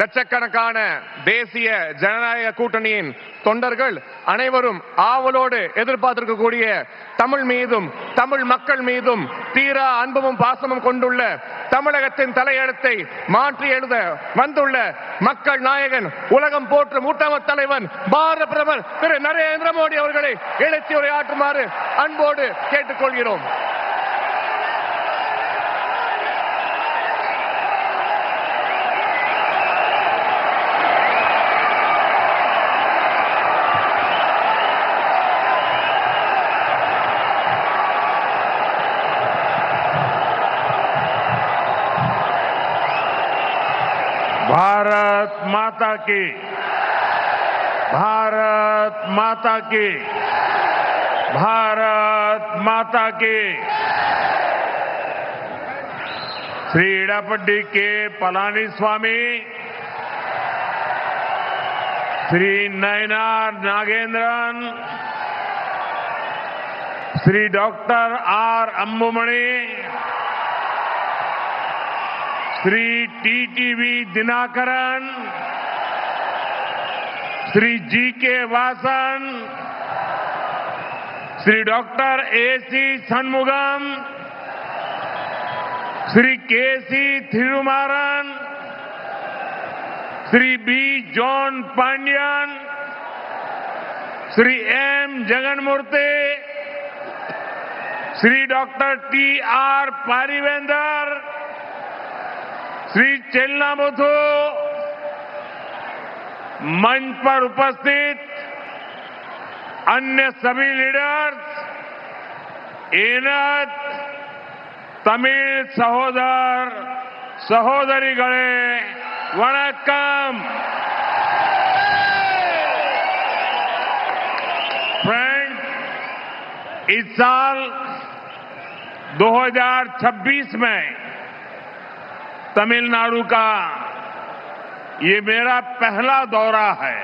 லட்சக்கணக்கான தேசிய ஜனநாயக கூட்டணியின் தொண்டர்கள் அனைவரும் ஆவலோடு எதிர்பார்த்திருக்கக்கூடிய தமிழ் மீதும் தமிழ் மக்கள் மீதும் தீரா அன்பும் பாசமும் கொண்டுள்ள தமிழகத்தின் தலையெழுத்தை மாற்றி எழுத வந்துள்ள மக்கள் நாயகன் உலகம் போற்றும் உத்தம தலைவன் பாரத பிரதமர் திரு நரேந்திர மோடி அவர்களை எழுச்சி உரையாற்றுமாறு அன்போடு கேட்டுக்கொள்கிறோம். भारत माता की, भारत माता की, भारत माता की। Shri Edappadi K Palaniswami, Shri Nainar Nagendran, Shri doctor R Anbumani, Shri TTV Dhinakaran, Shri G K Vasan, Shri doctor AC Shanmugam, Shri KC Thirumaran, Shri B John Pandian, Shri M Jaganmoorthy, Shri doctor T R Parivendhar, Shri Chellamuthu, मंच पर उपस्थित अन्य सभी लीडर्स, एनत तमिल सहोदर सहोदरीगळे वणक्कम। फ्रेंड्स, इस साल 2026 में तमिलनाडु का ये मेरा पहला दौरा है।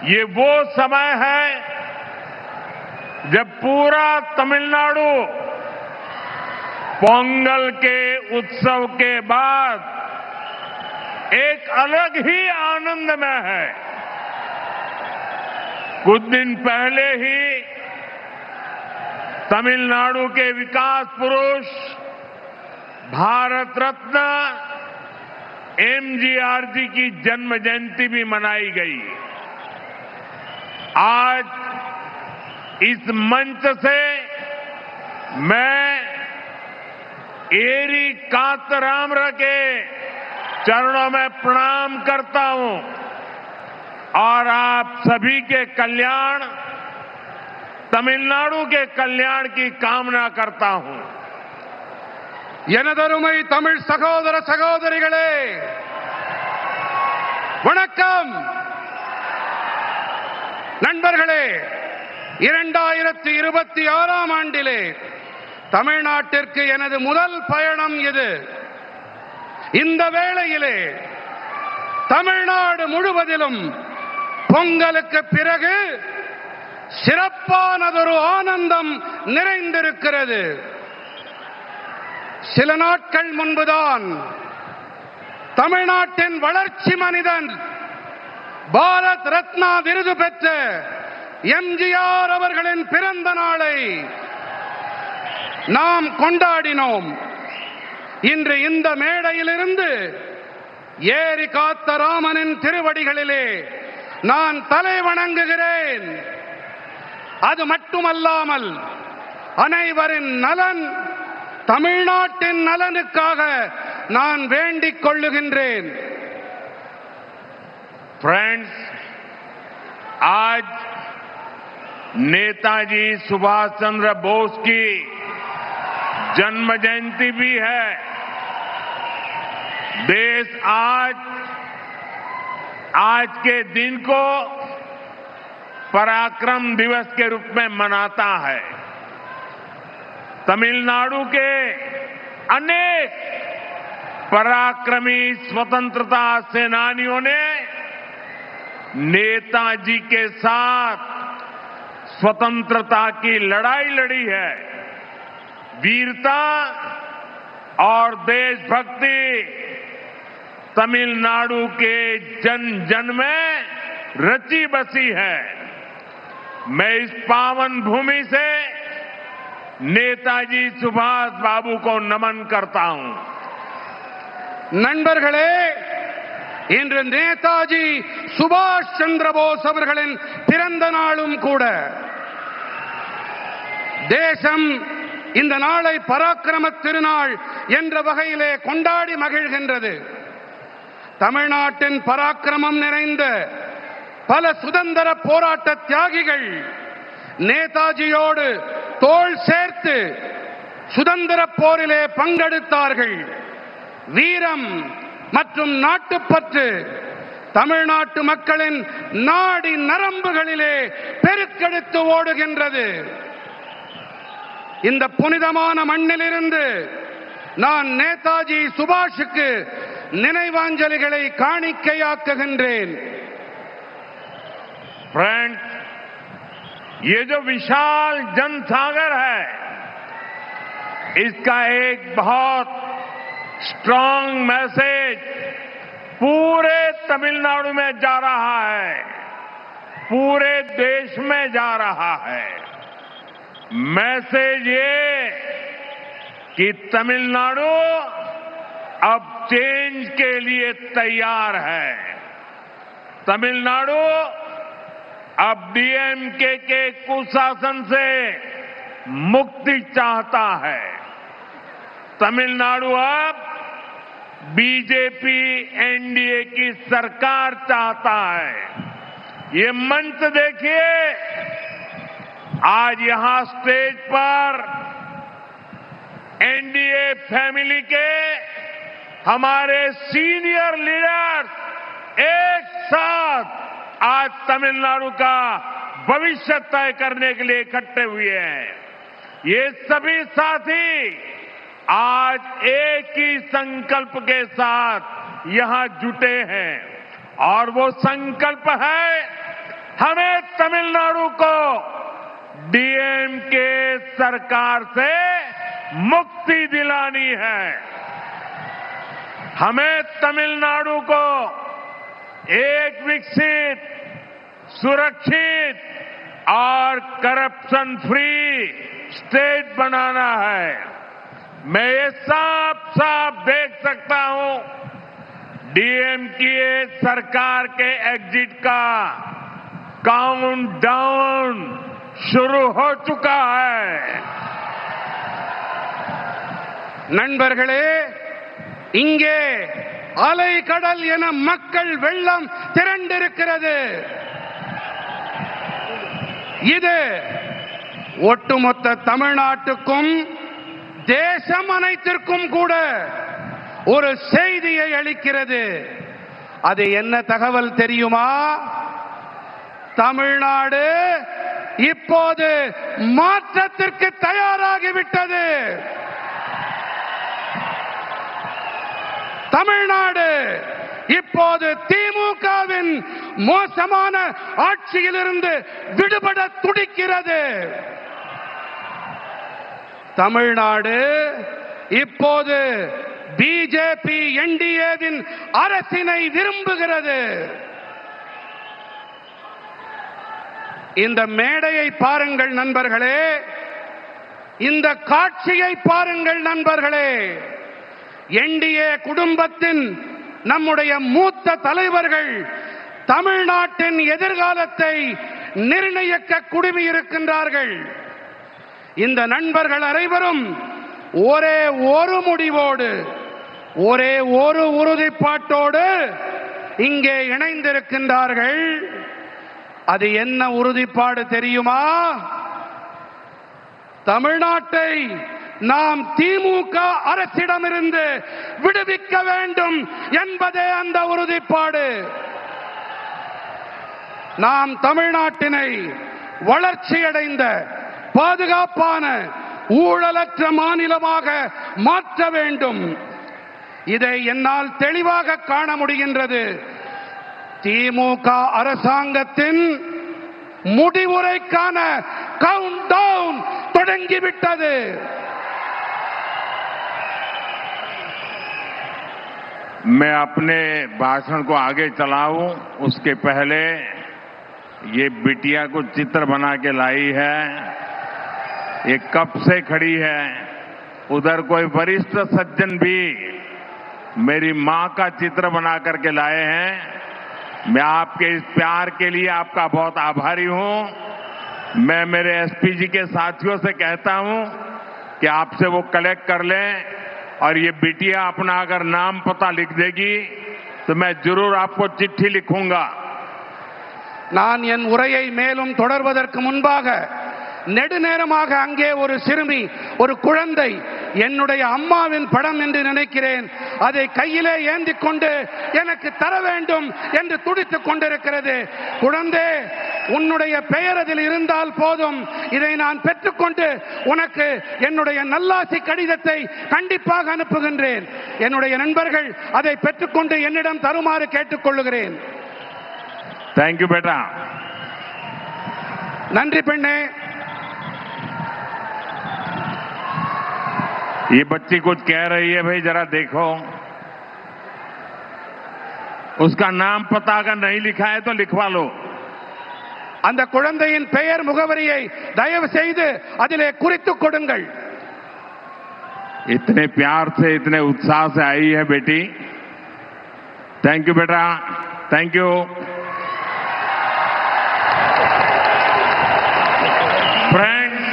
ये वो समय है जब पूरा तमिलनाडु पोंगल के उत्सव के बाद एक अलग ही आनंद में है। कुछ दिन पहले ही तमिलनाडु के विकास पुरुष भारत रत्न एमजीआर जी की जन्म जयंती भी मनाई गई। आज इस मंच से मैं एरी कातरामर के चरणों में प्रणाम करता हूं और आप सभी के कल्याण, तमिलनाडु के कल्याण की कामना करता हूं। எனதருமை தமிழ் சகோதர சகோதரிகளே, வணக்கம். நண்பர்களே, 2026ஆம் ஆண்டிலே தமிழ்நாட்டிற்கு எனது முதல் பயணம் இது. இந்த வேளையிலே தமிழ்நாடு முழுவதிலும் பொங்கலுக்கு பிறகு சிறப்பானதொரு ஆனந்தம் நிறைந்திருக்கிறது. சில நாட்கள் முன்புதான் தமிழ்நாட்டின் வளர்ச்சி மனிதன், பாரத் ரத்னா விருது பெற்ற எம்ஜிஆர் அவர்களின் பிறந்த நாளை நாம் கொண்டாடினோம். இன்று இந்த மேடையிலிருந்து ஏரி காத்த ராமனின் திருவடிகளிலே நான் தலை வணங்குகிறேன். அது மட்டுமல்லாமல் அனைவரின் நலன், தமிழ்நாட்டின் நலனுக்காக நான் வேண்டிக் கொள்ளுகின்றேன். फ्रेंड्स, आज नेताजी सुभाष चंद्र बोस की जन्म जयंती भी है। देश आज के दिन को पराक्रम दिवस के रूप में मनाता है। तमिलनाडु के अनेक पराक्रमी स्वतंत्रता सेनानियों ने नेताजी के साथ स्वतंत्रता की लड़ाई लड़ी है। वीरता और देशभक्ति तमिलनाडु के जन जन में रची बसी है। मैं इस पावन भूमि से नेताजी सुभाष बाबू को नमन करता हूं। நண்பர்களே, இன்று நேதாஜி சுபாஷ் சந்திர போஸ் அவர்களின் பிறந்த நாளும் கூட. தேசம் இந்த நாளை பராக்கிரம திருநாள் என்ற வகையிலே கொண்டாடி மகிழ்கின்றது. தமிழ்நாட்டின் பராக்கிரமம் நிறைந்த பல சுதந்திர போராட்ட தியாகிகள் நேதாஜியோடு தோள் சேர்த்து சுதந்திர போரிலே பங்கெடுத்தார்கள். வீரம் மற்றும் நாட்டுப்பற்று தமிழ்நாட்டு மக்களின் நாடி நரம்புகளிலே பெருக்கெடுத்து ஓடுகின்றது. இந்த புனிதமான மண்ணிலிருந்து நான் நேதாஜி சுபாஷுக்கு நினைவாஞ்சலிகளை காணிக்கையாக்குகின்றேன். फ्रेंड्स, ये जो विशाल जनसागर है, इसका एक बहुत स्ट्रांग मैसेज पूरे तमिलनाडु में जा रहा है, पूरे देश में जा रहा है। मैसेज ये कि तमिलनाडु अब चेंज के लिए तैयार है। तमिलनाडु अब डीएमके के कुशासन से मुक्ति चाहता है। तमिलनाडु अब बीजेपी एनडीए की सरकार चाहता है। ये मंच देखिए, आज यहां स्टेज पर एनडीए फैमिली के हमारे सीनियर लीडर्स एक साथ आज तमिलनाडु का भविष्य तय करने के लिए इकट्ठे हुए हैं। ये सभी साथी आज एक ही संकल्प के साथ यहां जुटे हैं और वो संकल्प है, हमें तमिलनाडु को डीएमके सरकार से मुक्ति दिलानी है। हमें तमिलनाडु को एक विकसित, सुरक्षित और करप्शन फ्री स्टेट बनाना है। मैं ये साफ साफ देख सकता हूं, डीएमके सरकार के एग्जिट का काउंटडाउन शुरू हो चुका है। நண்பர்களே, இங்கே அலை கடல் என மக்கள் வெள்ளம் திரண்டிருக்கிறது. இது ஒட்டுமொத்த தமிழ்நாட்டுக்கும் தேசம் அனைத்திற்கும் கூட ஒரு செய்தியை அளிக்கிறது. அது என்ன தகவல் தெரியுமா? தமிழ்நாடு இப்போது மாற்றத்திற்கு தயாராகிவிட்டது. தமிழ்நாடு இப்போது திமுகவின் மோசமான ஆட்சியிலிருந்து விடுபட துடிக்கிறது. தமிழ்நாடு இப்போது பிஜேபி என்டிஏவின் அரசினை விரும்புகிறது. இந்த மேடையை பாருங்கள் நண்பர்களே, இந்த காட்சியை பாருங்கள் நண்பர்களே. என்டிஏ குடும்பத்தின் நம்முடைய மூத்த தலைவர்கள் தமிழ்நாட்டின் எதிர்காலத்தை நிர்ணயிக்க குழுமியிருக்கின்றார்கள். இந்த நண்பர்கள் அனைவரும் ஒரே ஒரு முடிவோடு, ஒரே ஒரு உறுதிப்பாட்டோடு இங்கே இணைந்திருக்கின்றார்கள். அது என்ன உறுதிப்பாடு தெரியுமா? தமிழ்நாட்டை நாம் திமுக அரசிடமிருந்து விடுவிக்க வேண்டும் என்பதே அந்த உறுதிப்பாடு. நாம் தமிழ்நாட்டினை வளர்ச்சியடைந்த, பாதுகாப்பான, ஊழலற்ற மாநிலமாக மாற்ற வேண்டும். இதை என்னால் தெளிவாக காண முடிகின்றது. திமுக அரசாங்கத்தின் முடிவுரைக்கான கவுண்ட் டவுன் தொடங்கிவிட்டது. मैं अपने भाषण को आगे चलाऊं उसके पहले ये बिटिया को चित्र बना के लाई है, ये कब से खड़ी है। उधर कोई वरिष्ठ सज्जन भी मेरी मां का चित्र बना करके लाए हैं। मैं आपके इस प्यार के लिए आपका बहुत आभारी हूं। मैं मेरे एसपी जी के साथियों से कहता हूं कि आपसे वो कलेक्ट कर लें और ये बिटिया अपना अगर नाम पता लिख देगी तो मैं जरूर आपको चिट्ठी लिखूंगा। நான் என் உரையை மேலும் தொடர்வதற்கு முன்பாக நெடுநேரமாக அங்கே ஒரு சிறுமி, ஒரு குழந்தை என்னுடைய அம்மாவின் படம் என்று நினைக்கிறேன், அதை கையிலே ஏந்தி கொண்டு எனக்கு தர வேண்டும் என்று துடித்துக் கொண்டிருக்கிறது. குழந்தை, உன்னுடைய பெயர் அதில் இருந்தால் போதும், இதை நான் பெற்றுக்கொண்டு உனக்கு என்னுடைய நல்லாசி கடிதத்தை கண்டிப்பாக அனுப்புகின்றேன். என்னுடைய நண்பர்கள் அதை பெற்றுக்கொண்டு என்னிடம் தருமாறு கேட்டுக்கொள்கிறேன். थैंक यू बेटा। நன்றி பெண்ணே. ये बच्ची कुछ कह रही है, भाई जरा देखो। उसका नाम पता अगर नहीं लिखा है तो लिखवा लो। அந்த குழந்தையின் பெயர் முகவரியை தயவு செய்து அதிலே குறித்துக் கொடுங்கள். इतने प्यार से, इतने उत्साह से आई है बेटी। थैंक यू बेटा, थैंक यू। फ्रेंड्स,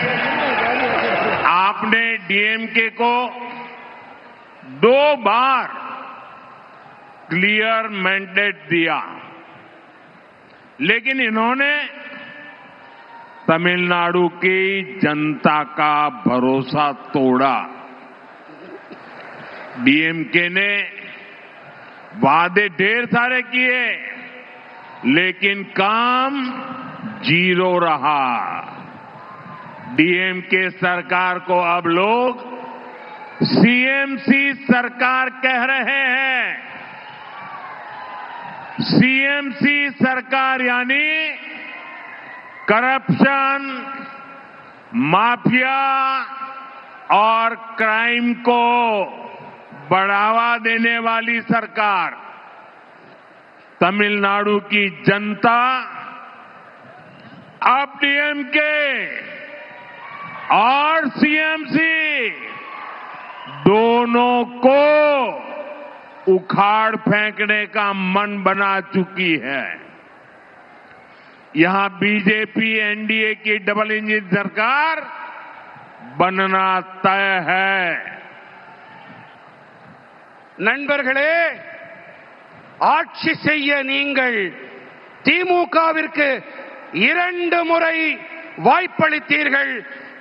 आपने डीएमके को 2 बार क्लियर मैंडेट दिया, लेकिन इन्होंने तमिलनाडु की जनता का भरोसा तोड़ा। डीएमके ने वादे ढेर सारे किए, लेकिन काम 0 रहा। डीएमके सरकार को अब लोग सीएमसी सरकार कह रहे हैं। सीएमसी सरकार यानी करप्शन, माफिया और क्राइम को बढ़ावा देने वाली सरकार। तमिलनाडु की जनता अब डीएमके और सीएमसी दोनों को उखाड़ फेंकने का मन बना चुकी है। यहां बीजेपी एनडीए की डबल इंजन सरकार बनना तय है। நண்பர்களே, ஆட்சி செய்ய நீங்கள் திமுகவிற்கு 2 முறை வாய்ப்பளித்தீர்கள்,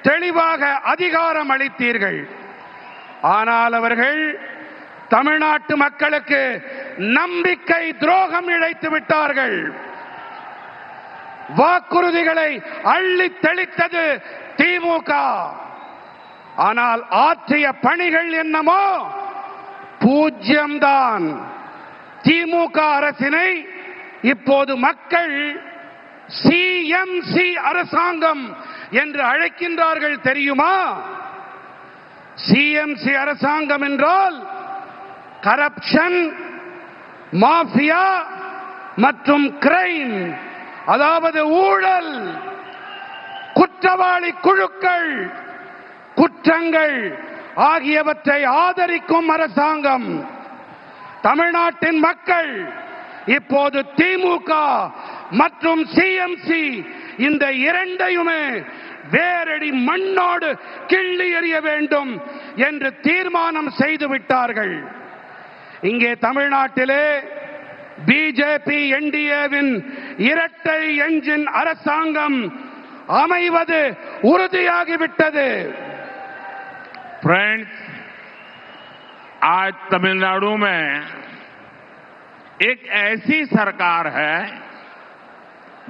தெளிவாக அதிகாரம் அளித்தீர்கள். ஆனால் அவர்கள் தமிழ்நாட்டு மக்களுக்கு நம்பிக்கை துரோகம் இழைத்து விட்டார்கள். வாக்குறுதிகளை அள்ளி தெளித்தது திமுக. ஆனால் ஆற்றிய பணிகள் என்னமோ பூஜ்யம்தான். திமுக அரசினை இப்போது மக்கள் சிஎம்சி அரசாங்கம் என்று அழைக்கின்றார்கள் தெரியுமா? சிஎம்சி அரசாங்கம் என்றால் கரப்ஷன், மாஃபியா மற்றும் கிரைம், அதாவது ஊழல், குற்றவாளி குழுக்கள், குற்றங்கள் ஆகியவற்றை ஆதரிக்கும் அரசாங்கம். தமிழ்நாட்டின் மக்கள் இப்போது திமுக மற்றும் சிஎம்சி இந்த இரண்டையுமே வேரடி மண்ணோடு கிள்ளி எறிய வேண்டும் என்று தீர்மானம் செய்து விட்டார்கள். இங்கே தமிழ்நாட்டிலே பிஜேபி என்டிஏவின் இரட்டை என்ஜின் அரசாங்கம் அமைவது உறுதியாகிவிட்டது. फ्रेंड्स, आज तमिलनाडु में एक ऐसी सरकार है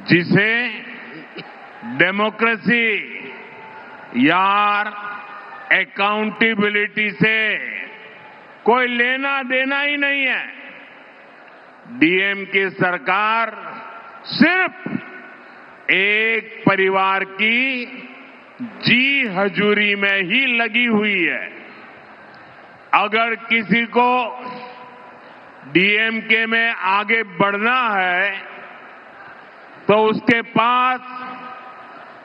जिसे डेमोक्रेसी यार अकाउंटेबिलिटी से कोई लेना देना ही नहीं है। डीएमके सरकार सिर्फ एक परिवार की जी हजूरी में ही लगी हुई है। अगर किसी को डीएमके में आगे बढ़ना है तो उसके पास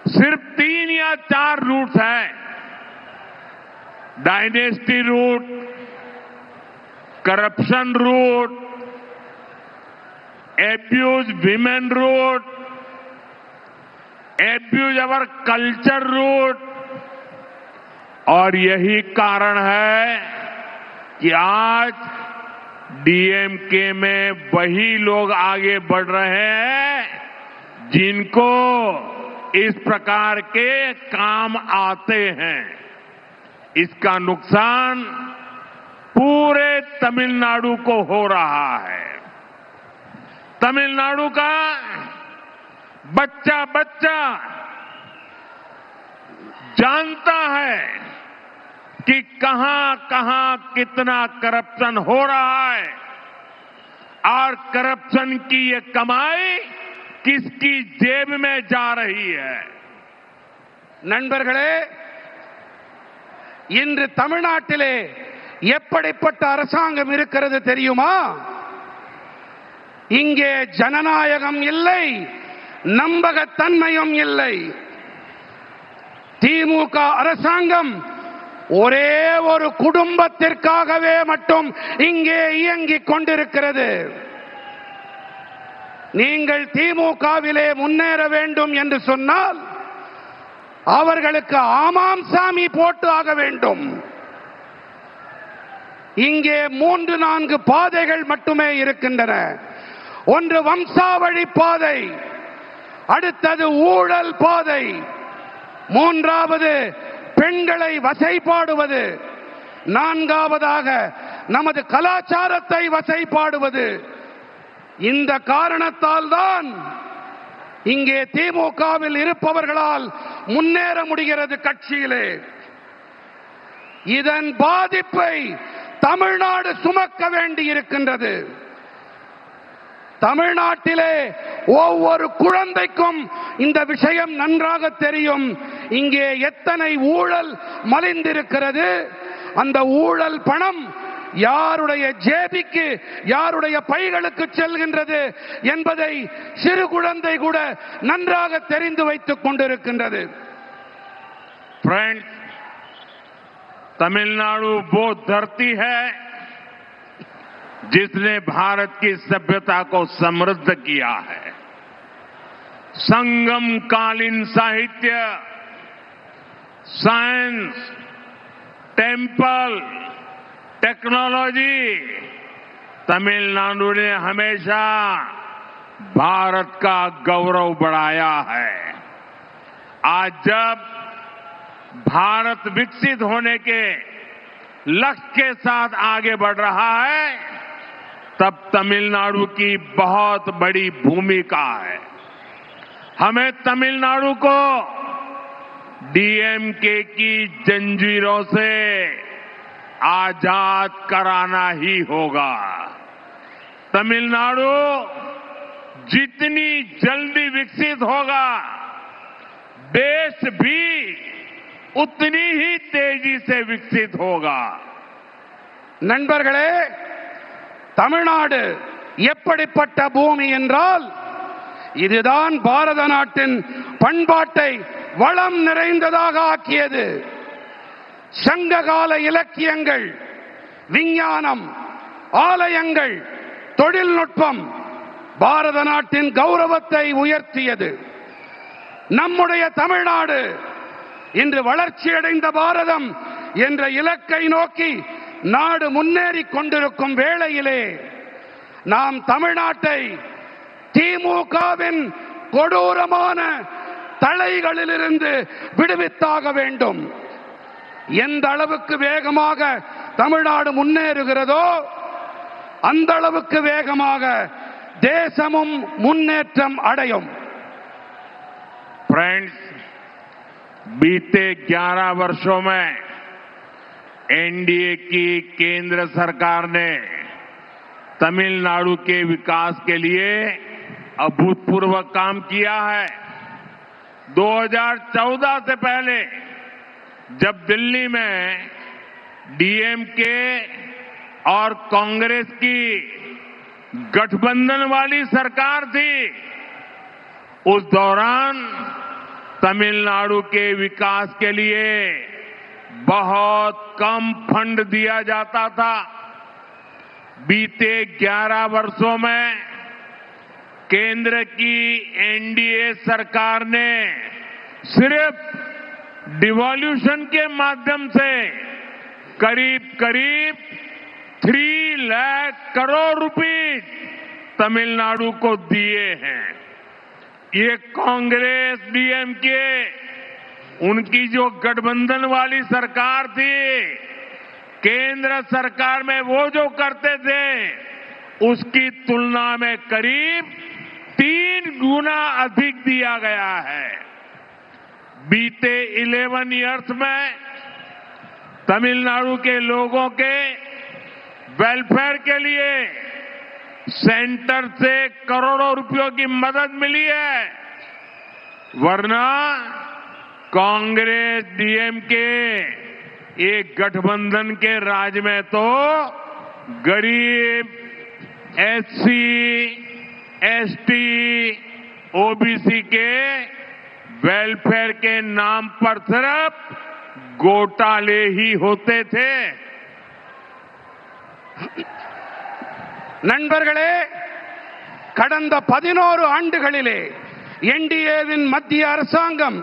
सिर्फ 3 या 4 रूट हैं। Dynasty root, corruption root, abuse women root, abuse our culture root. और यही कारण है कि आज डीएमके में वही लोग आगे बढ़ रहे हैं जिनको इस प्रकार के काम आते हैं। इसका नुकसान पूरे तमिलनाडु को हो रहा है। तमिलनाडु का बच्चा बच्चा जानता है कि कहां कहां कितना करप्शन हो रहा है और करप्शन की ये कमाई किसकी जेब में जा रही है। நண்பர்களே, இன்று தமிழ்நாட்டிலே எப்படிப்பட்ட அரசாங்கம் இருக்கிறது தெரியுமா? இங்கே ஜனநாயகம் இல்லை, நம்பகத்தன்மையும் இல்லை. திமுக அரசாங்கம் ஒரே ஒரு குடும்பத்திற்காகவே மட்டும் இங்கே இயங்கிக் கொண்டிருக்கிறது. நீங்கள் திமுகவிலே முன்னேற வேண்டும் என்று சொன்னால் அவர்களுக்கு ஆமாம் சாமி போட்டு ஆக வேண்டும். இங்கே 3-4 பாதைகள் மட்டுமே இருக்கின்றன. ஒன்று வம்சாவழி பாதை, அடுத்தது ஊழல் பாதை, மூன்றாவது பெண்களை வசைபாடுவது, நான்காவதாக நமது கலாச்சாரத்தை வசைபாடுவது. இந்த காரணத்தால் தான் இங்கே திமுகவில் இருப்பவர்களால் முன்னேற முடிகிறது கட்சியிலே. இதன் பாதிப்பை தமிழ்நாடு சுமக்க வேண்டி இருக்கின்றது. தமிழ்நாட்டிலே ஒவ்வொரு குழந்தைக்கும் இந்த விஷயம் நன்றாக தெரியும். இங்கே எத்தனை ஊழல் மலிந்திருக்கிறது, அந்த ஊழல் பணம் யாருடைய ஜேபிக்கு, யாருடைய பைகளுக்கு செல்கின்றது என்பதை சிறு குழந்தை கூட நன்றாக தெரிந்து வைத்துக் கொண்டிருக்கின்றது. फ्रेंड्स, तमिलनाडु वो धरती है जिसने भारत की सभ्यता को समृद्ध किया है। संगम कालीन साहित्य, साइंस, टेम्पल, टेक्नोलॉजी, तमिलनाडु ने हमेशा भारत का गौरव बढ़ाया है। आज जब भारत विकसित होने के लक्ष्य के साथ आगे बढ़ रहा है, तब तमिलनाडु की बहुत बड़ी भूमिका है। हमें तमिलनाडु को डीएमके की जंजीरों से आजाद कराना ही होगा। तमिलनाडु जितनी जल्दी विकसित होगा, देश भी उतनी ही तेजी से विकसित होगा। நண்பர்களே, தமிழ்நாடு எப்படிப்பட்ட பூமி என்றால், இதுதான் பாரத நாட்டின் பண்பாட்டை வளம் நிறைந்ததாக ஆக்கியது. சங்ககால இலக்கியங்கள், விஞ்ஞானம், ஆலயங்கள், தொழில்நுட்பம் பாரத நாட்டின் கௌரவத்தை உயர்த்தியது. நம்முடைய தமிழ்நாடு இன்று வளர்ச்சியடைந்த பாரதம் என்ற இலக்கை நோக்கி நாடு முன்னேறிக் கொண்டிருக்கும் வேளையிலே நாம் தமிழ்நாட்டை திமுகவின் கொடூரமான தலைகளிலிருந்து விடுவித்தாக வேண்டும். எந்த அளவுக்கு வேகமாக தமிழ்நாடு முன்னேறுகிறதோ அந்த அளவுக்கு வேகமாக தேசமும் முன்னேற்றம் அடையும். फ्रेंड्स, बीते 11 वर्षों में एनडीए की केंद्र सरकार ने तमिलनाडु के विकास के लिए अभूतपूर्व काम किया है। 2014 से पहले जब दिल्ली में डीएमके और कांग्रेस की गठबंधन वाली सरकार थी, उस दौरान तमिलनाडु के विकास के लिए बहुत कम फंड दिया जाता था। बीते 11 वर्षों में केंद्र की एनडीए सरकार ने सिर्फ डिवॉल्यूशन के माध्यम से करीब करीब 3 लाख करोड़ रुपए तमिलनाडु को दिए हैं। ये कांग्रेस डीएमके उनकी जो गठबंधन वाली सरकार थी, केंद्र सरकार में वो जो करते थे उसकी तुलना में करीब 3 गुना अधिक दिया गया है। बीते 11 इयर्स में तमिलनाडु के लोगों के वेलफेयर के लिए सेंटर से करोड़ों रुपयों की मदद मिली है, वरना कांग्रेस डीएमके एक गठबंधन के राज में तो गरीब, एससी, एसटी, ओबीसी के वेलफेयर के नाम पर सिर्फ घोटाले ही होते थे। நண்பர்களே, கடந்த 11 ஆண்டுகளிலே என்டிஏவின் மத்திய அரசாங்கம்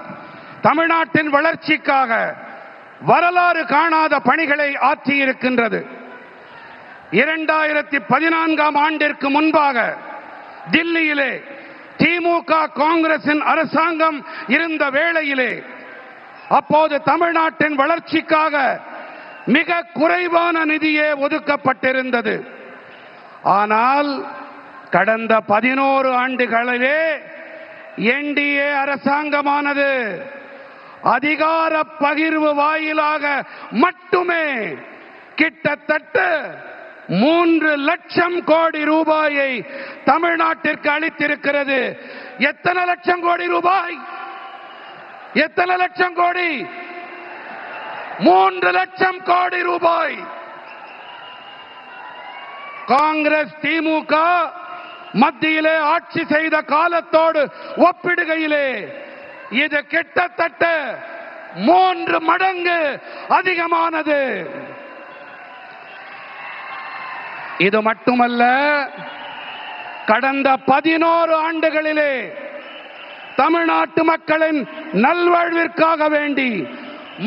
தமிழ்நாட்டின் வளர்ச்சிக்காக வரலாறு காணாத பணிகளை ஆற்றியிருக்கின்றது. 2014ஆம் ஆண்டிற்கு முன்பாக தில்லியிலே திமுக காங்கிரசின் அரசாங்கம் இருந்த வேளையிலே அப்போது தமிழ்நாட்டின் வளர்ச்சிக்காக மிக குறைவான நிதியே ஒதுக்கப்பட்டிருந்தது. ஆனால் கடந்த 11 ஆண்டுகளிலே என்டிஏ அரசாங்கமானது அதிகார பகிர்வு வாயிலாக மட்டுமே கிட்டத்தட்ட 3 லட்சம் கோடி ரூபாயை தமிழ்நாட்டிற்கு அளித்திருக்கிறது. எத்தனை லட்சம் கோடி ரூபாய்? எத்தனை லட்சம் கோடி? 3 லட்சம் கோடி ரூபாய். காங்கிரஸ் திமுக மத்தியிலே ஆட்சி செய்த காலத்தோடு ஒப்பிடுகையிலே இது கிட்டத்தட்ட 3 மடங்கு அதிகமானது. இது மட்டுமல்ல, கடந்த 11 ஆண்டுகளிலே தமிழ்நாட்டு மக்களின் நல்வாழ்விற்காக வேண்டி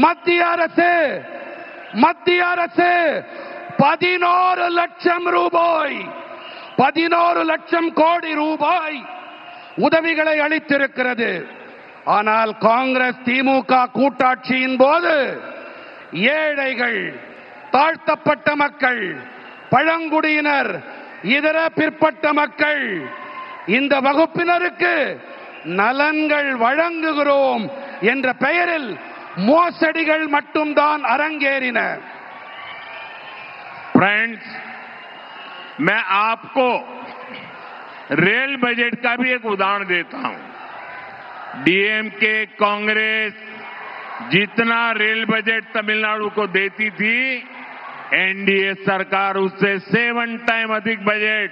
மத்திய அரசு 11 லட்சம் ரூபாய் 11 லட்சம் கோடி ரூபாய் உதவிகளை அளித்திருக்கிறது. ஆனால் காங்கிரஸ் திமுக கூட்டாட்சியின் போது ஏழைகள், தாழ்த்தப்பட்ட மக்கள், பழங்குடியினர், இதர பிற்பட்ட மக்கள், இந்த வகுப்பினருக்கு நலன்கள் வழங்குகிறோம் என்ற பெயரில் மோசடிகள் மட்டும்தான் அரங்கேறின. फ्रेंड्स, मैं आपको रेल बजट का भी एक उदाहरण देता हूं। डीएमके कांग्रेस जितना रेल बजट तमिलनाडु को देती थी, एनडीए सरकार उससे 7 टाइम अधिक बजट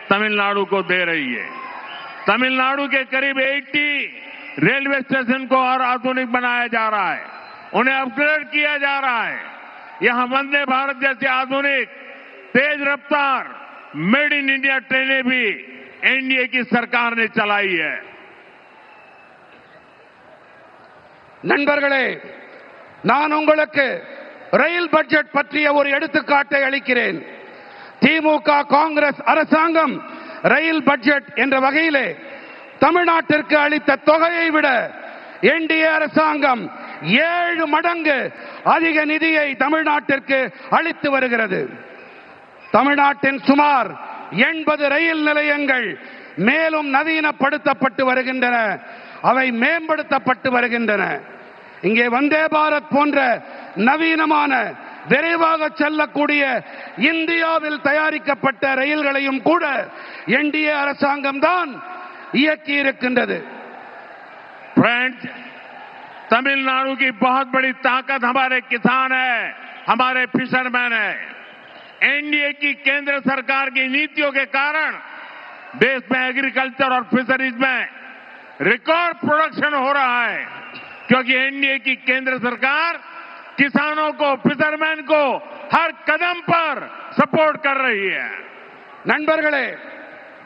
तमिलनाडु को दे रही है। तमिलनाडु के करीब 80 रेलवे स्टेशन को और आधुनिक बनाया जा रहा है, उन्हें अपग्रेड किया जा रहा है। यहां वंदे भारत जैसी आधुनिक तेज रफ्तार मेड इन इंडिया ट्रेनें भी एनडीए की सरकार ने चलाई है। நண்பர்களே, நான் உங்களுக்கு ரயில் பட்ஜெட் பற்றிய ஒரு எடுத்துக்காட்டை அளிக்கிறேன். திமுக காங்கிரஸ் அரசாங்கம் ரயில் பட்ஜெட் என்ற வகையிலே தமிழ்நாட்டிற்கு அளித்த தொகையை விட என்டிஏ அரசாங்கம் 7 மடங்கு அதிக நிதியை தமிழ்நாட்டிற்கு அளித்து வருகிறது. தமிழ்நாட்டின் சுமார் 80 ரயில் நிலையங்கள் மேலும் நவீனப்படுத்தப்பட்டு வருகின்றன, அவை மேம்படுத்தப்பட்டு வருகின்றன. இங்கே வந்தே பாரத் போன்ற நவீனமான விரைவாக செல்லக்கூடிய இந்தியாவில் தயாரிக்கப்பட்ட ரயில்களையும் கூட என்டிஏ அரசாங்கம் தான் இயக்கி இருக்கின்றது. फ्रेंड्स, तमिलनाडु की बहुत बड़ी ताकत हमारे किसान है, हमारे फिशरमैन है। एनडीए की केंद्र सरकार की नीतियों के कारण देश में एग्रीकल्चर और फिशरीज में रिकॉर्ड प्रोडक्शन हो रहा है, क्योंकि एनडीए की केंद्र सरकार किसानों को, फिशरमैन को हर कदम पर सपोर्ट कर रही है. நண்பர்களே,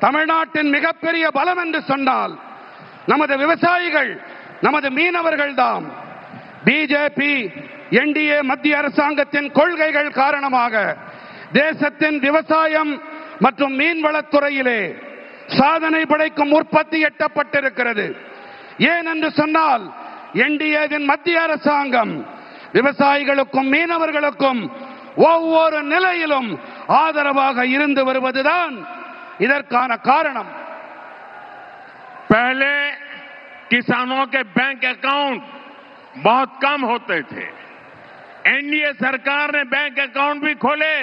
தமிழ்நாட்டின் மிகப்பெரிய பலம் என்று சொன்னால் நமது விவசாயிகள், நமது மீனவர்கள் தான். பிஜேபி என்டிஏ மத்திய அரசாங்கத்தின் கொள்கைகள் காரணமாக தேசத்தின் விவசாயம் மற்றும் மீன்வளத்துறையிலே சாதனை படைக்கும் உற்பத்தி எட்டப்பட்டிருக்கிறது. ஏன் என்று சொன்னால் என்டிஏவின் மத்திய அரசாங்கம் விவசாயிகளுக்கும் மீனவர்களுக்கும் ஒவ்வொரு நிலையிலும் ஆதரவாக இருந்து வருவதுதான் இதற்கான காரணம். पहले किसानों के बैंक अकाउंट बहुत कम होते थे. एनडीए सरकार ने बैंक अकाउंट भी खोले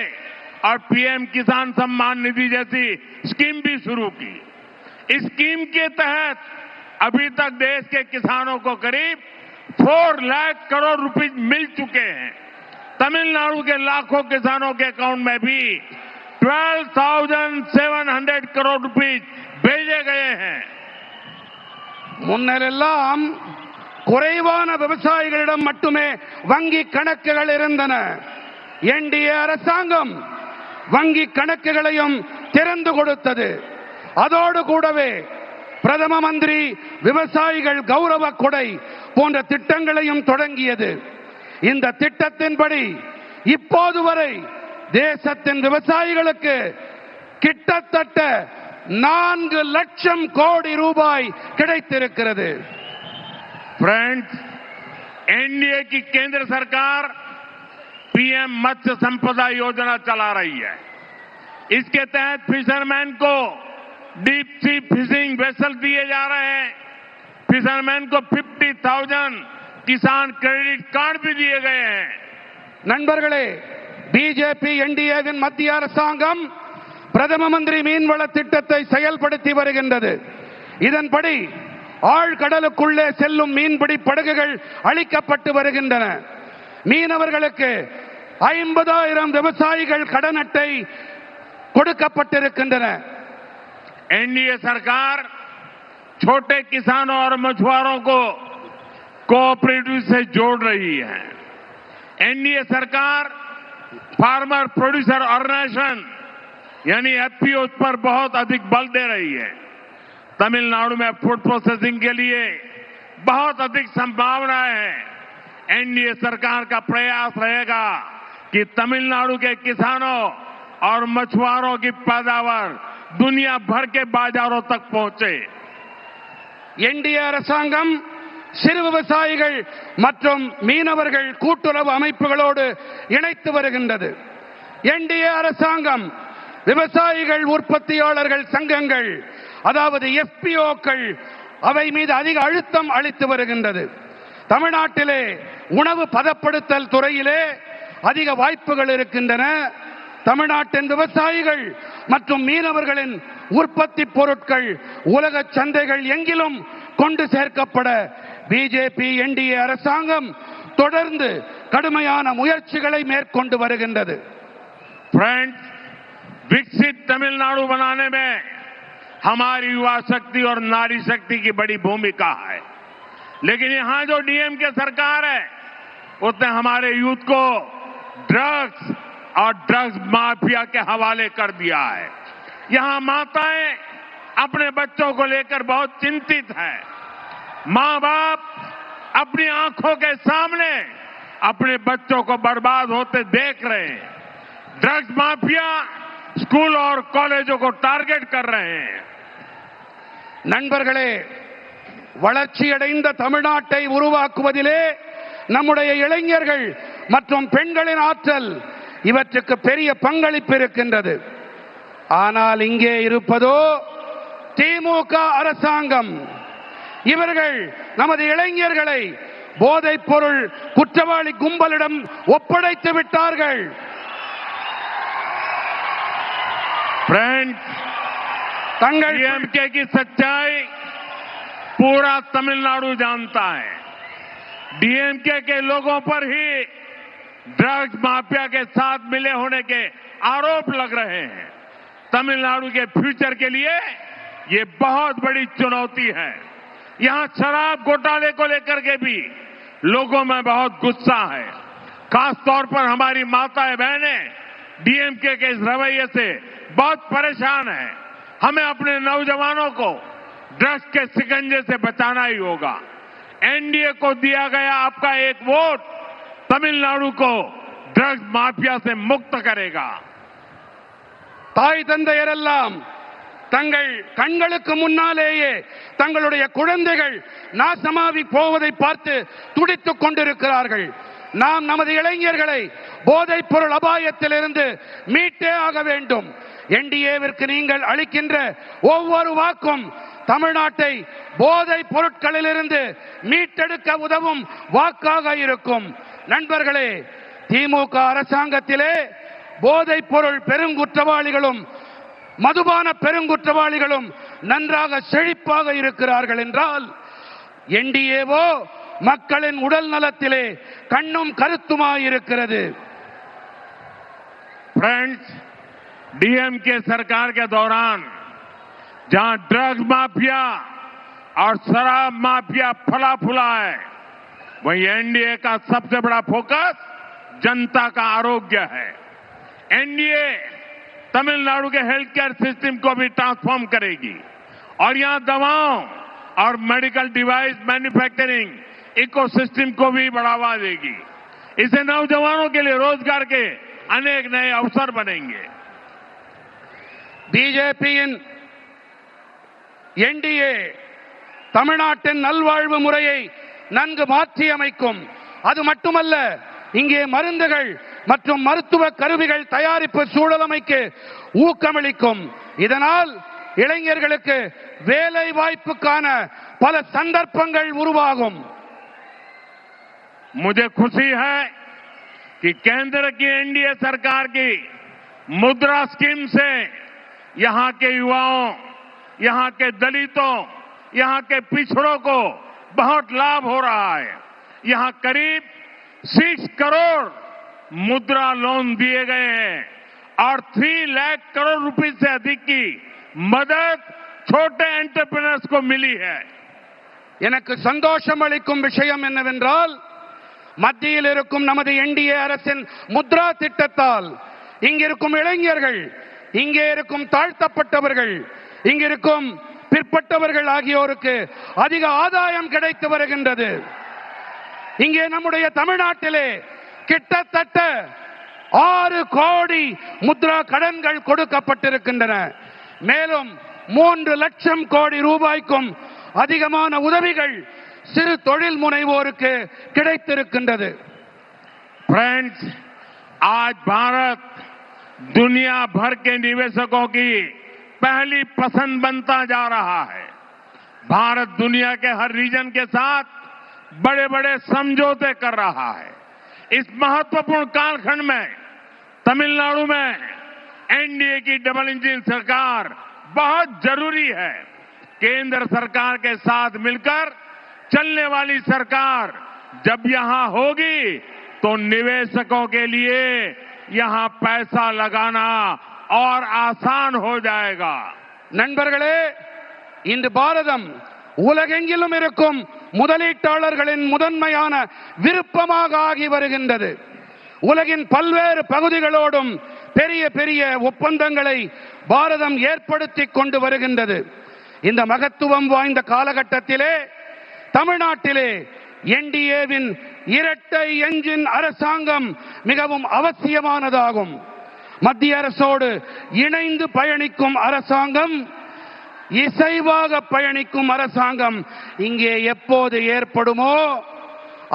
और पीएम किसान सम्मान निधि जैसी स्कीम भी शुरू की. इस स्कीम के तहत अभी तक देश के किसानों को करीब 4 लाख करोड़ रुपए मिल चुके हैं. तमिलनाडु के लाखों किसानों के अकाउंट में भी 12,700 करोड़ रुपए भेजे गए हैं. முன்னரெல்லாம் குறைவான விவசாயிகளிடம் மட்டுமே வங்கி கணக்குகள் இருந்தன. என்டிஏ அரசாங்கம் வங்கி கணக்குகளையும் திறந்து கொடுத்தது. அதோடு கூடவே பிரதம மந்திரி விவசாயிகள் கௌரவ கொடை போன்ற திட்டங்களையும் தொடங்கியது. இந்த திட்டத்தின்படி இப்போது வரை தேசத்தின் விவசாயிகளுக்கு கிட்டத்தட்ட 4 லட்சம் கோடி ரூபாய் கிடைத்திருக்கிறது. फ्रेंड्स, एनडीए की केंद्र सरकार पीएम मत्स्य संपदा योजना चला रही है. इसके तहत फिशरमैन को डीप सी फिशिंग वेसल दिए जा रहे हैं. फिशरमैन को 50,000 किसान क्रेडिट कार्ड भी दिए गए हैं. நண்பர்களே, பிஜேபி என்டிஏவின் மத்திய அரசாங்கம் பிரதம மந்திரி மீன்வள திட்டத்தை செயல்படுத்தி வருகின்றது. இதன்படி ஆழ்கடலுக்குள்ளே செல்லும் மீன்பிடி படகுகள் அளிக்கப்பட்டு வருகின்றன. மீனவர்களுக்கு 50,000 விவசாயிகள் கடன் அட்டை கொடுக்கப்பட்டிருக்கின்றன. एनडीए सरकार छोटे किसानों और मछुआरों को कोऑपरेटिव से जोड़ रही है. एनडीए सरकार फार्मर प्रोड्यूसर ऑर्गेनाइजेशन यानी एफपीओ पर बहुत अधिक बल दे रही है. तमिलनाडु में फूड प्रोसेसिंग के लिए बहुत अधिक संभावनाएं हैं. एनडीए सरकार का प्रयास रहेगा कि तमिलनाडु के किसानों और मछुआरों की पैदावार दुनिया भर के बाजारों तक पहुंचे. என்டிஏ அரசாங்கம் சிறு விவசாயிகள் மற்றும் மீனவர்கள் கூட்டுறவு அமைப்புகளோடு இணைத்து வருகின்றது. என்டிஏ அரசாங்கம் விவசாயிகள் உற்பத்தியாளர்கள் சங்கங்கள், அதாவது எஃபிஓக்கள், அவை மீது அதிக அழுத்தம் அளித்து வருகின்றது. தமிழ்நாட்டிலே உணவு பதப்படுத்தல் துறையிலே அதிக வாய்ப்புகள் இருக்கின்றன. தமிழ்நாட்டின் விவசாயிகள் மற்றும் மீனவர்களின் உற்பத்தி பொருட்கள் உலக சந்தைகள் எங்கிலும் கொண்டு சேர்க்கப்பட பிஜேபி என்டிஏ அரசாங்கம் தொடர்ந்து கடுமையான முயற்சிகளை மேற்கொண்டு வருகின்றது. फ्रेंड्स, विकसित तमिलनाडु बनाने में हमारी युवा शक्ति और नारी शक्ति की बड़ी भूमिका है. लेकिन यहां जो डीएमके सरकार है उसने हमारे यूथ को ड्रग्स और ड्रग्स माफिया के हवाले कर दिया है. यहां माताएं अपने बच्चों को लेकर बहुत चिंतित हैं. मां बाप अपनी आंखों के सामने अपने बच्चों को बर्बाद होते देख रहे हैं. ड्रग्स माफिया स्कूल और कॉलेजों को टारगेट कर रहे हैं. நண்பர்களே, வளர்ச்சியடைந்த தமிழ்நாட்டை உருவாக்குவதிலே நம்முடைய இளைஞர்கள் மற்றும் பெண்களின் ஆற்றல் இவற்றுக்கு பெரிய பங்களிப்பு இருக்கின்றது. ஆனால் இங்கே இருப்பதோ திமுக அரசாங்கம். இவர்கள் நமது இளைஞர்களை போதைப் பொருள் குற்றவாளி கும்பலிடம் ஒப்படைத்து விட்டார்கள். फ्रेंड्स, डीएमके की सच्चाई पूरा तमिलनाडु जानता है. डीएमके के लोगों पर ही ड्रग्स माफिया के साथ मिले होने के आरोप लग रहे हैं। तमिलनाडु के फ्यूचर के लिए ये बहुत बड़ी चुनौती है। यहां शराब घोटाले को लेकर के भी लोगों में बहुत गुस्सा है। खासतौर पर हमारी माताएं बहनें डीएमके के इस रवैये से बहुत परेशान हैं। हमें अपने नौजवानों को ड्रग्स के शिकंजे से बचाना ही होगा। एनडीए को दिया गया आपका एक वोट तमिलनाडु को ड्रग्स माफिया से मुक्त करेगा। தாய் தந்தையரெல்லாம் தங்கள் கண்களுக்கு முன்னாலேயே தங்களுடைய குழந்தைகள் நாசமாகி போவதை பார்த்து துடித்துக் கொண்டிருக்கிறார்கள். நாம் நமது இளைஞர்களை போதைப் பொருள் அபாயத்திலிருந்து மீட்டே ஆக வேண்டும். என்டிஏவிற்கு நீங்கள் அளிக்கின்ற ஒவ்வொரு வாக்கும் தமிழ்நாட்டை போதைப் பொருட்களிலிருந்து மீட்டெடுக்க உதவும் வாக்காக இருக்கும். நண்பர்களே, திமுக அரசாங்கத்திலே போதைப் பொருள் பெருங்குற்றவாளிகளும் மதுபான பெருங்குற்றவாளிகளும் நன்றாக செழிப்பாக இருக்கிறார்கள் என்றால் என்டிஏவோ மக்களின் உடல் நலத்திலே கண்ணும் கருத்துமாயிருக்கிறது. फ्रेंड्स, डीएमके सरकार के दौरान जहां ड्रग्स माफिया और शराब माफिया फला फूला है, वहीं एनडीए का सबसे बड़ा फोकस जनता का आरोग्य है। एनडीए तमिलनाडु के हेल्थ केयर सिस्टम को भी ट्रांसफॉर्म करेगी और यहां दवाओं और मेडिकल डिवाइस मैन्युफैक्चरिंग इकोसिस्टम को भी बढ़ावा देगी। इससे नौजवानों के लिए रोजगार के अनेक नए अवसर बनेंगे। பிஜேபியின் என்டிஏ தமிழ்நாட்டின் நல்வாழ்வு முறையை நன்கு மாற்றி அமைக்கும். அது மட்டுமல்ல, இங்கே மருந்துகள் மற்றும் மருத்துவ கருவிகள் தயாரிப்பு சூழலமைக்கு ஊக்கமளிக்கும். இதனால் இளைஞர்களுக்கு வேலை வாய்ப்புக்கான பல சந்தர்ப்பங்கள் உருவாகும். मुझे खुशी है कि केंद्र की एनडीए सरकार की मुद्रा स्कीम से यहां के युवाओं, यहां के दलितों, यहां के पिछड़ों को बहुत लाभ हो रहा है। यहां करीब 6 करोड़ मुद्रा लोन दिए गए हैं और 3 लाख करोड़ रुपए से अधिक की मदद छोटे एंटरप्रेन्योर्स को मिली है। எனக்கு சந்தோஷம் அளிக்கும் விஷயம் என்னவென்றால், மத்தியில் இருக்கும் நமது என்டிஏ அரசின் முத்ரா திட்டத்தால் இங்கிருக்கும் இளைஞர்கள், இங்கே இருக்கும் தாழ்த்தப்பட்டவர்கள், இங்கிருக்கும் பிற்பட்டவர்கள் ஆகியோருக்கு அதிக ஆதாயம் கிடைத்து வருகின்றது. இங்கே நம்முடைய தமிழ்நாட்டிலே கிட்டத்தட்ட 6 கோடி முத்ரா கடன்கள் கொடுக்கப்பட்டிருக்கின்றன. மேலும் 3 லட்சம் கோடி ரூபாய்க்கும் அதிகமான உதவிகள் சிறு தொழில் முனைவோருக்கு கிடைத்திருக்கின்றது. फ्रेंड्स, आज भारत दुनिया भर के निवेशकों की पहली पसंद बनता जा रहा है। भारत दुनिया के हर रीजन के साथ बड़े बड़े समझौते कर रहा है। इस महत्वपूर्ण कालखंड में तमिलनाडु में एनडीए की डबल इंजन सरकार बहुत जरूरी है। केंद्र सरकार के साथ मिलकर चलने वाली सरकार जब यहां होगी तो निवेशकों के लिए यहां पैसा लगाना और आसान हो जाएगा। நண்பர்களே, இன்று பாரதம் உலகெங்கிலும் இருக்கும் முதலீட்டாளர்களின் முதன்மையான விருப்பமாக ஆகி வருகின்றது. உலகின் பல்வேறு பகுதிகளோடும் பெரிய பெரிய ஒப்பந்தங்களை பாரதம் ஏற்படுத்திக் கொண்டு வருகின்றது. இந்த மகத்துவம் வாய்ந்த காலகட்டத்திலே தமிழ்நாட்டிலே என்டிஏவின் இரட்டை என்ஜின் அரசாங்கம் மிகவும் அவசியமானதாகும். மத்திய அரசோடு இணைந்து பயணிக்கும் அரசாங்கம், இசைவாக பயணிக்கும் அரசாங்கம் இங்கே எப்போது ஏற்படுமோ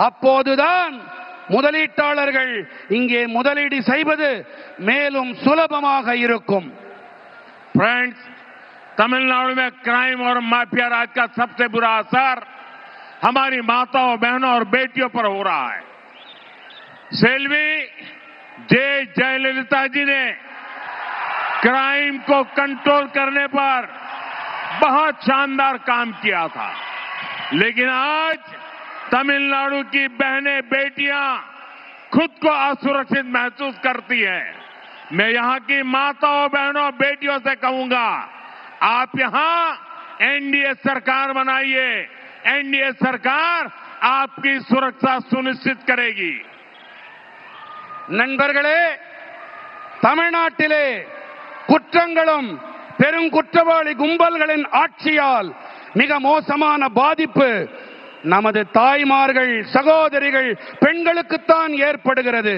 அப்போதுதான் முதலீட்டாளர்கள் இங்கே முதலீடு செய்வது மேலும் சுலபமாக இருக்கும். फ्रेंड्स, तमिलनाडु में क्राइम और माफिया राज का सबसे बुरा असर हमारी माताओं, बहनों और बेटियों पर हो रहा है। सेल्वी जयललिता जी ने क्राइम को कंट्रोल करने पर बहुत शानदार काम किया था, लेकिन आज तमिलनाडु की बहनें, बेटियां खुद को असुरक्षित महसूस करती हैं। मैं यहां की माताओं, बहनों, बेटियों से कहूंगा, आप यहां एनडीए सरकार बनाइए। एनडीए सरकार आपकी सुरक्षा सुनिश्चित करेगी। நண்பர்களே, தமிழ்நாட்டிலே குற்றங்களும் பெருங்குற்றவாளி கும்பல்களின் ஆட்சியால் மிக மோசமான பாதிப்பு நமது தாய்மார்கள், சகோதரிகள், பெண்களுக்குத்தான் ஏற்படுகிறது.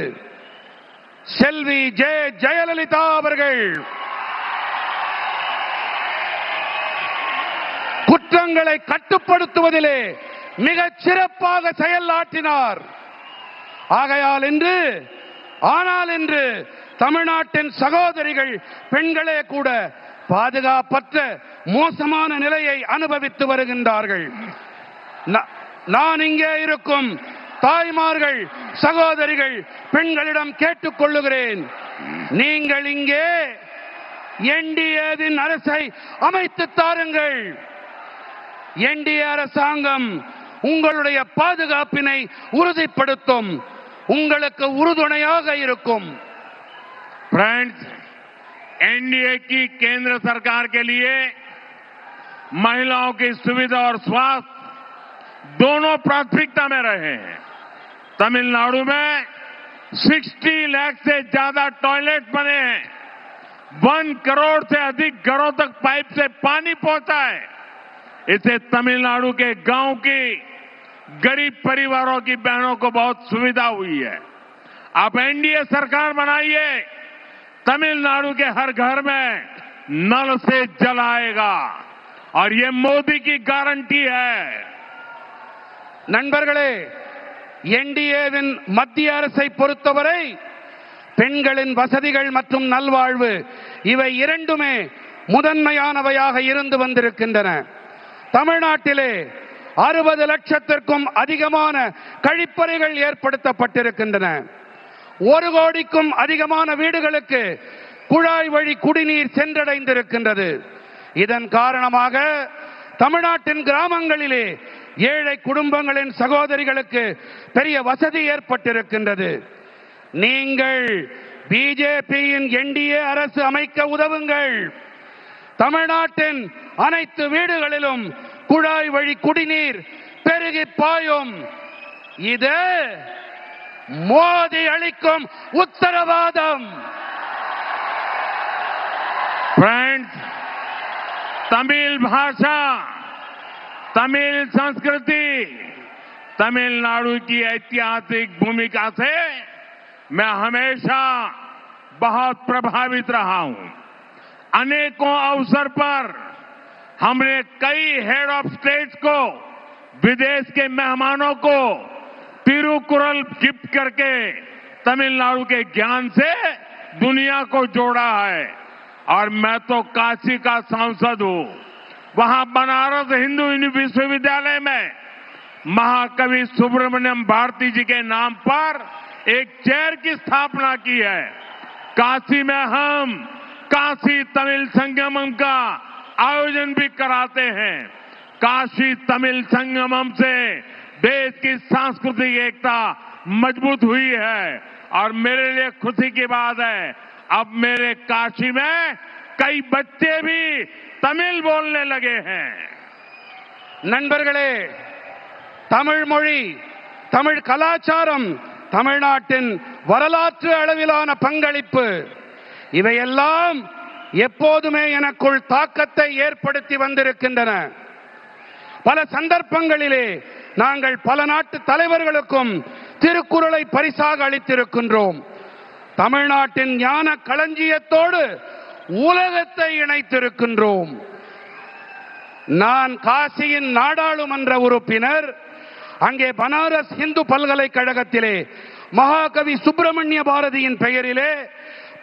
செல்வி ஜெயலலிதா அவர்கள் குற்றங்களை கட்டுப்படுத்துவதிலே மிகச் சிறப்பாக செயலாற்றினார். ஆகையால் இன்று தமிழ்நாட்டின் சகோதரிகள், பெண்களே கூட பாதுகாப்பற்ற மோசமான நிலையை அனுபவித்து வருகின்றார்கள். நான் இங்கே இருக்கும் தாய்மார்கள், சகோதரிகள், பெண்களிடம் கேட்டுக்கொள்ளுகிறேன், நீங்கள் இங்கே என்டிஏவின் அரசை அமைத்து தாருங்கள். என்டிஏ அரசாங்கம் உங்களுடைய பாதுகாப்பினை உறுதிப்படுத்தும், உங்களுக்கு உறுதுணையாக இருக்கும். फ्रेंड्स, एनडीए की केंद्र सरकार के लिए महिलाओं की सुविधा और स्वास्थ्य दोनों प्राथमिकता में रहे हैं। तमिलनाडु में 60 लाख से ज्यादा टॉयलेट बने हैं। 1 करोड़ से अधिक घरों तक पाइप से पानी पहुंचा है। इससे तमिलनाडु के गांव की गरीब परिवारों की बहनों को बहुत सुविधा हुई है। आप एनडीए सरकार बनाइए, तमिलनाडु के हर घर में नल से जल आएगा और ये मोदी की गारंटी है। நண்பர்களே, என்டிஏவின் மத்திய அரசை பொறுத்தவரை பெண்களின் வசதிகள் மற்றும் நல்வாழ்வு இவை இரண்டுமே முதன்மையானவையாக இருந்து வந்திருக்கின்றன. தமிழ்நாட்டிலே 60 லட்சத்திற்கும் அதிகமான கழிப்பறைகள் ஏற்படுத்தப்பட்டிருக்கின்றன. 1 கோடிக்கும் அதிகமான வீடுகளுக்கு குழாய் வழி குடிநீர் சென்றடைந்திருக்கின்றது. இதன் காரணமாக தமிழ்நாட்டின் கிராமங்களிலே ஏழை குடும்பங்களின் சகோதரிகளுக்கு பெரிய வசதி ஏற்பட்டிருக்கின்றது. நீங்கள் பிஜேபியின் என்டிஏ அரசு அமைக்க உதவுங்கள். தமிழ்நாட்டின் அனைத்து வீடுகளிலும் குழாய் வழி குடிநீர் பெருகி பாயும். இது மோடி அளிக்கும் உத்தரவாதம். फ्रेंड्स, तमिल भाषा, तमिल संस्कृति, तमिलनाडु की ऐतिहासिक भूमिका से मैं हमेशा बहुत प्रभावित रहा हूं। अनेकों अवसर पर हमने कई हेड ऑफ स्टेट्स को, विदेश के मेहमानों को तिरुकुरल गिफ्ट करके तमिलनाडु के ज्ञान से दुनिया को जोड़ा है। और मैं तो काशी का सांसद हूं। वहां बनारस हिंदू विश्वविद्यालय में महाकवि सुब्रमण्यम भारती जी के नाम पर एक चेयर की स्थापना की है। काशी में हम काशी तमिल संगमम का आयोजन भी कराते हैं। काशी तमिल संगमम से देश की सांस्कृतिक एकता मजबूत हुई है और मेरे लिए खुशी की बात है, अब मेरे काशी में कई बच्चे भी तमिल बोलने लगे हैं। நண்பர்களே, தமிழ் மொழி, தமிழ் கலாச்சாரம், தமிழ்நாட்டின் வரலாற்று அளவிலான பங்களிப்பு இவையெல்லாம் எப்போதுமே எனக்குள் தாக்கத்தை ஏற்படுத்தி வந்திருக்கின்றன. பல சந்தர்ப்பங்களிலே நாங்கள் பல நாட்டு தலைவர்களுக்கும் திருக்குறளை பரிசாக அளித்திருக்கின்றோம். தமிழ்நாட்டின் ஞான களஞ்சியத்தோடு உலகத்தை இணைத்திருக்கின்றோம். நான் காசியின் நாடாளுமன்ற உறுப்பினர். அங்கே பனாரஸ் இந்து பல்கலைக்கழகத்திலே மகாகவி சுப்பிரமணிய பாரதியின் பெயரிலே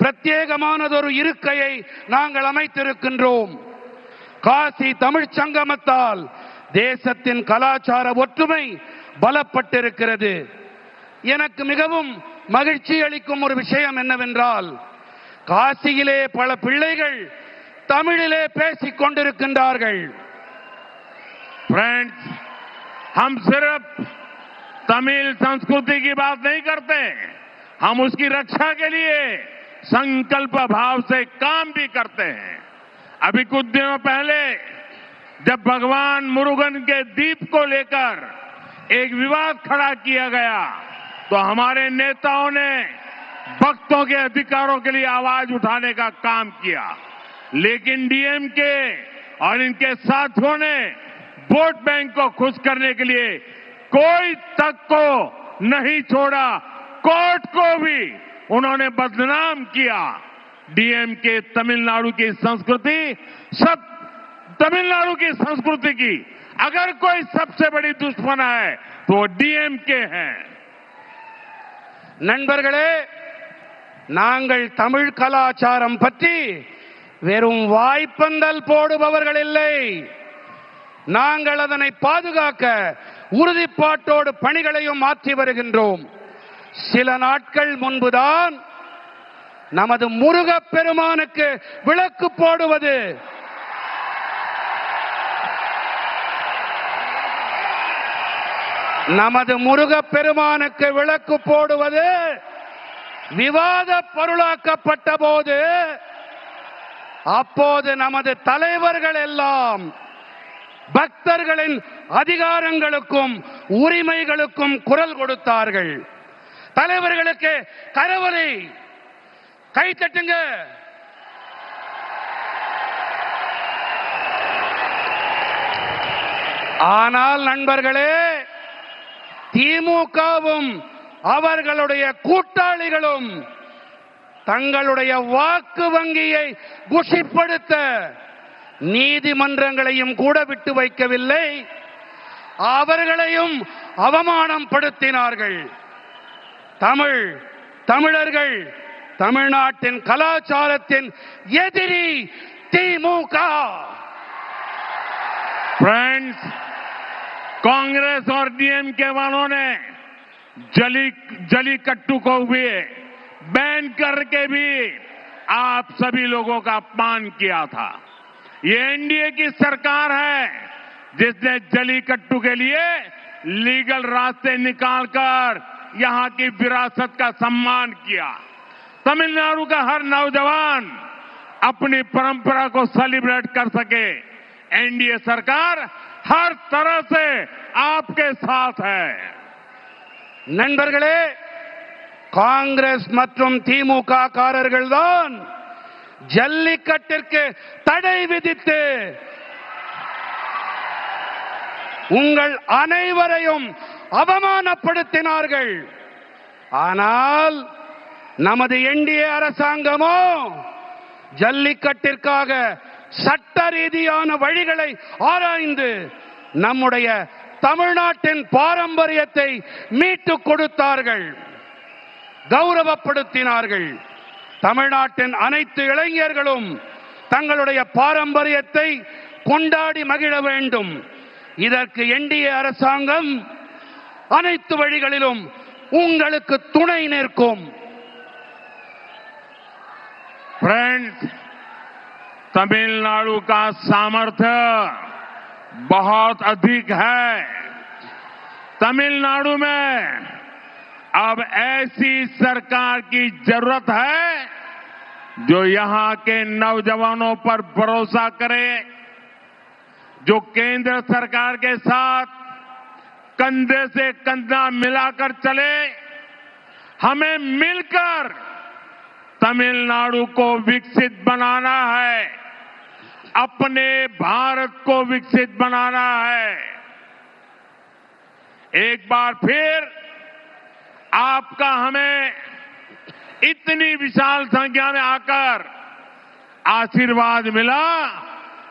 பிரத்யேகமானதொரு இருக்கையை நாங்கள் அமைத்திருக்கின்றோம். காசி தமிழ்ச் சங்கமத்தால் தேசத்தின் கலாச்சார ஒற்றுமை பலப்பட்டிருக்கிறது. எனக்கு மிகவும் மகிழ்ச்சி அளிக்கும் ஒரு விஷயம் என்னவென்றால், காசியிலே பல பிள்ளைகள் தமிழிலே பேசிக் கொண்டிருக்கின்றார்கள். फ्रेंड्स, हम सिर्फ तमिल संस्कृति की बात नहीं करते, हम उसकी रक्षा के लिए संकल्प भाव से काम भी करते हैं। अभी कुछ दिनों पहले जब भगवान मुरुगन के द्वीप को लेकर एक विवाद खड़ा किया गया तो हमारे नेताओं ने भक्तों के अधिकारों के लिए आवाज उठाने का काम किया, लेकिन डीएमके और इनके साथियों ने वोट बैंक को खुश करने के लिए कोई तक को नहीं छोड़ा, कोर्ट को भी उन्होंने बदनाम किया। डीएमके तमिलनाडु की संस्कृति तमिलनाडु की संस्कृति की अगर कोई सबसे बड़ी दुश्मन है तो डीएमके है। நண்பர்களே, நாங்கள் தமிழ் கலாச்சாரம் பற்றி வெறும் வாய்ப்பந்தல் போடுபவர்கள் இல்லை. நாங்கள் அதனை பாதுகாக்க உறுதிப்பாட்டோடு பணிகளையும் மாற்றி வருகின்றோம். சில நாட்கள் முன்புதான் நமது முருகப் பெருமானுக்கு விளக்கு போடுவது விவாத பொருளாக்கப்பட்ட போது அப்போது நமது தலைவர்கள் எல்லாம் பக்தர்களின் அதிகாரங்களுக்கும் உரிமைகளுக்கும் குரல் கொடுத்தார்கள். தலைவர்களுக்கு கரவொலி, கை தட்டுங்க. ஆனால் நண்பர்களே, திமுகவும் அவர்களுடைய கூட்டாளிகளும் தங்களுடைய வாக்கு வங்கியை குஷிப்படுத்த நீதிமன்றங்களையும் கூட விட்டு வைக்கவில்லை, அவர்களையும் அவமானம் படுத்தினார்கள். தமிழர்கள் தமிழ்நாட்டின் கலாச்சாரத்தின் எதிரி திமுக. फ्रेंड्स, कांग्रेस और डीएमके वालों ने जलीकट्टू को भी बैन करके भी आप सभी लोगों का अपमान किया था। ये एनडीए की सरकार है जिसने जलीकट्टू के लिए लीगल रास्ते निकालकर यहां की विरासत का सम्मान किया। तमिलनाडु का हर नौजवान अपनी परंपरा को सेलिब्रेट कर सके, एनडीए सरकार हर तरह से आपके साथ है। நண்பர்களே, காங்கிரஸ் மற்றும் திமுக காரர்கள் தான் ஜல்லிக்கட்டிற்கு தடை விதித்து உங்கள் அனைவரையும் அவமானப்படுத்தினார்கள். ஆனால் நமது என்டிஏ அரசாங்கமோ ஜல்லிக்கட்டிற்காக சட்ட ரீதியான வழிகளை ஆராய்ந்து நம்முடைய தமிழ்நாட்டின் பாரம்பரியத்தை மீட்டுக் கொடுத்தார்கள், கௌரவப்படுத்தினார்கள். தமிழ்நாட்டின் அனைத்து இளைஞர்களும் தங்களுடைய பாரம்பரியத்தை கொண்டாடி மகிழ வேண்டும். இதற்கு என்டிஏ அரசாங்கம் அனைத்து வழிகளிலும் உங்களுக்கு துணை நிற்கும். फ्रेंड्स, तमिलनाडु का सामर्थ्य बहुत अधिक है। तमिलनाडु में अब ऐसी सरकार की जरूरत है जो यहां के नौजवानों पर भरोसा करे, जो केंद्र सरकार के साथ कंधे से कंधा मिलाकर चले। हमें मिलकर तमिलनाडु को विकसित बनाना है, अपने भारत को विकसित बनाना है। एक बार फिर आपका हमें इतनी विशाल संख्या में आकर आशीर्वाद मिला,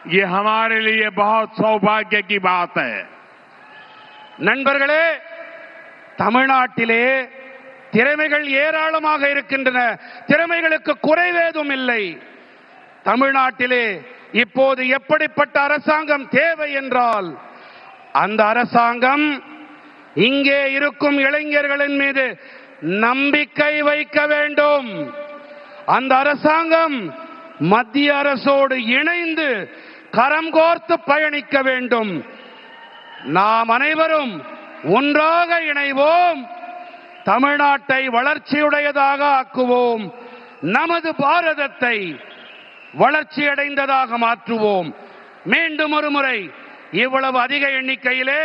ये हमारे लिए बहुत सौभाग्य की बात है। நண்பர்களே, தமிழ்நாட்டிலே திறமைகள் ஏராளமாக இருக்கின்றன, திறமைகளுக்கு குறைவேதும் இல்லை. தமிழ்நாட்டிலே இப்போது எப்படிப்பட்ட அரசாங்கம் தேவை என்றால், அந்த அரசாங்கம் இங்கே இருக்கும் இளைஞர்களின் மீது நம்பிக்கை வைக்க வேண்டும். அந்த அரசாங்கம் மத்திய அரசோடு இணைந்து கரம் கோர்த்து பயணிக்க வேண்டும். நாம் அனைவரும் ஒன்றாக இணைவோம், தமிழ்நாட்டை வளர்ச்சியுடையதாக ஆக்குவோம். நமது பாரதத்தை வளர்ச்சியடைந்ததாக மாற்றுவோம். மீண்டும் ஒரு முறை இவ்வளவு அதிக எண்ணிக்கையிலே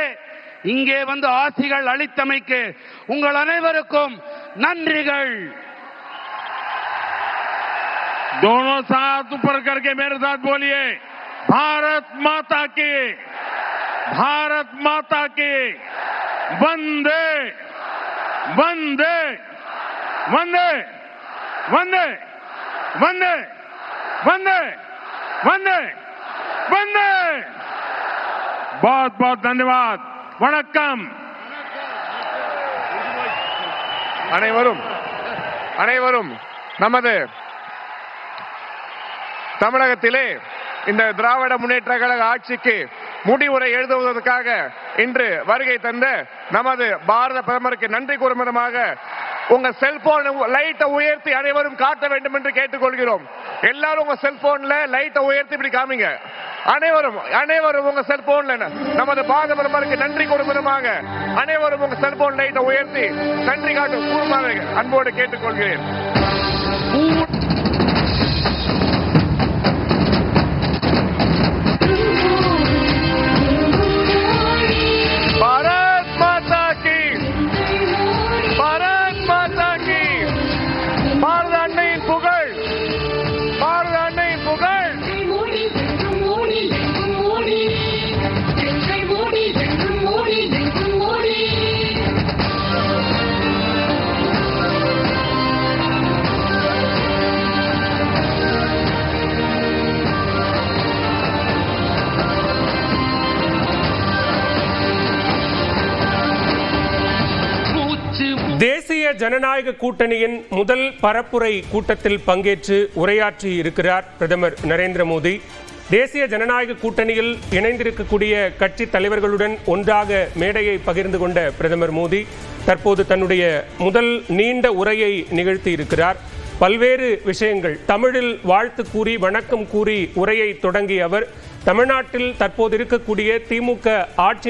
இங்கே வந்து ஆசிகள் அளித்தமைக்கு உங்கள் அனைவருக்கும் நன்றிகள். दोनों साथ ऊपर करके मेरे साथ बोलिए, भारत माता की, भारत माता की, वंदे वंदे वंदे वंदे वंदे वंदे वंदे वंदे. बहुत बहुत धन्यवाद. वणक्कम. அனைவரும் நமது தமிழகத்திலே இந்த திராவிட முன்னேற்ற கழக ஆட்சிக்கு முடிவுரை எழுதுவதற்காக இன்று வருகை தந்த நமது பாரத பிரதமருக்கு நன்றி கூறும் விதமாக உங்க செல்போன் லைட்டை உயர்த்தி அனைவரும் காட்ட வேண்டும் என்று கேட்டுக்கொள்கிறோம். எல்லாரும் உங்க செல்போன்ல லைட்டை உயர்த்தி இப்படி காமிங்க. அனைவரும் உங்க செல்போன்ல நமது பாரத பிரதமருக்கு நன்றி கூறும் விதமாக அனைவரும் உங்க செல்போன் லைட்டை உயர்த்தி நன்றி காட்டும் கூறுமாறு அன்போடு கேட்டுக்கொள்கிறேன். பாரத அன்னையின் புகழ், பாரத அன்னையின் புகழ். தேசிய ஜனநாயக கூட்டணியின் முதல் பரப்புரை கூட்டத்தில் பங்கேற்று உரையாற்றி இருக்கிறார் பிரதமர் நரேந்திர மோடி. தேசிய ஜனநாயக கூட்டணியில் இணைந்திருக்கக்கூடிய கட்சி தலைவர்களுடன் ஒன்றாக மேடையை பகிர்ந்து கொண்ட பிரதமர் மோடி தற்போது தன்னுடைய முதல் நீண்ட உரையை நிகழ்த்தி இருக்கிறார். பல்வேறு விஷயங்கள் தமிழில் வாழ்த்து கூறி வணக்கம் கூறி உரையை தொடங்கிய அவர் தமிழ்நாட்டில் தற்போது இருக்கக்கூடிய திமுக ஆட்சி